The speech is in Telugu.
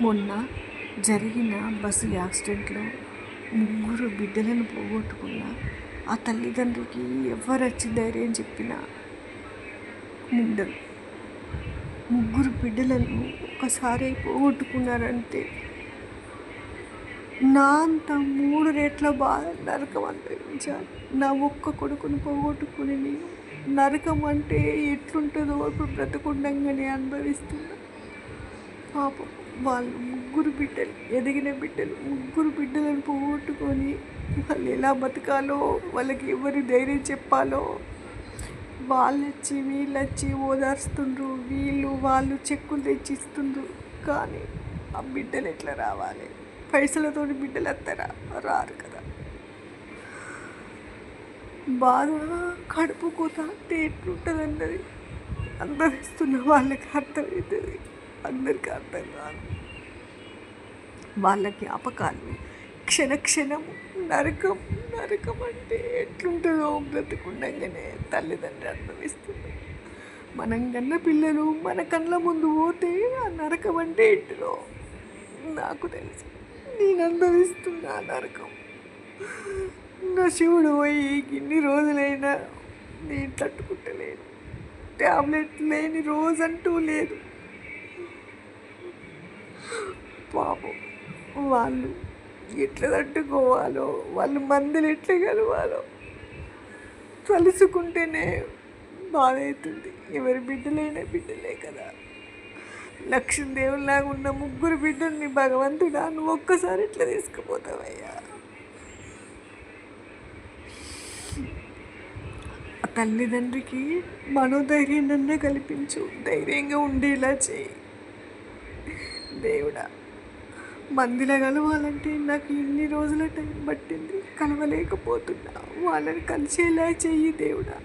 మొన్న జరిగిన బస్సు యాక్సిడెంట్లో 3 బిడ్డలను పోగొట్టుకున్న ఆ తల్లిదండ్రికి ఎవరు వచ్చి ధైర్యం చెప్పినా ఉండదు. 3 బిడ్డలను ఒక్కసారి పోగొట్టుకున్నారంటే నా అంత 3 రెట్ల బాధ నరకం అనుభవించాలి. నా ఒక్క కొడుకును పోగొట్టుకుని నేను నరకం అంటే ఎట్లుంటుందో ఇప్పుడు బ్రతకుండంగానే అనుభవిస్తున్నా. పాపం వాళ్ళు 3 బిడ్డలు, ఎదిగిన బిడ్డలు, 3 బిడ్డలను పోగొట్టుకొని వాళ్ళు ఎలా బతకాలో, వాళ్ళకి ఎవరు ధైర్యం చెప్పాలో, వాళ్ళొచ్చి వీళ్ళొచ్చి ఓదార్స్తుండ్రు, వాళ్ళు చెక్కులు తెచ్చిస్తుండ్రు. కానీ ఆ బిడ్డలు ఎట్లా రావాలి? పైసలతో బిడ్డలు వస్తారా? రారు కదా. బాధ కడుపు కోత అంటే ఎట్లుంటుంది అన్నది అనుభవిస్తున్న వాళ్ళకి అర్థమవుతుంది, అందరికీ అర్థం కాదు. వాళ్ళ జ్ఞాపకాలు క్షణక్షణం నరకం అంటే ఎట్లుంటుందో బ్రతుకుండగానే తల్లిదండ్రులు అనుభవిస్తున్నారు. మనం కన్న పిల్లలు మన కళ్ళ ముందు పోతే ఆ నరకం అంటే ఏంటిదో నాకు తెలుసు. నేను అనుభవిస్తున్నా నరకం. నా శివుడు పోయి ఇన్ని రోజులైనా నేను తట్టుకుంటలేను. ట్యాబ్లెట్ లేని రోజంటూ లేదు. పాపం వాళ్ళు ఎట్లా తట్టుకోవాలో, వాళ్ళు మందులు ఎట్లా కలవాలో తలుసుకుంటేనే బాధ అవుతుంది. ఎవరి బిడ్డలైనా బిడ్డలే కదా. లక్ష్మీదేవులాగా ఉన్న 3 బిడ్డల్ని భగవంతుడా నువ్వు ఒక్కసారి ఎట్లా తీసుకుపోతావయ్యా? ఆ తల్లిదండ్రికి మనోధైర్యాన్ని కల్పించు, ధైర్యంగా ఉండేలా చేయి దేవుడా. మందిలో కలవాలంటే నాకు ఇన్ని రోజుల టైం పట్టింది, కలవలేకపోతున్నా. వాళ్ళని కలిసేలా చెయ్యి దేవుడా.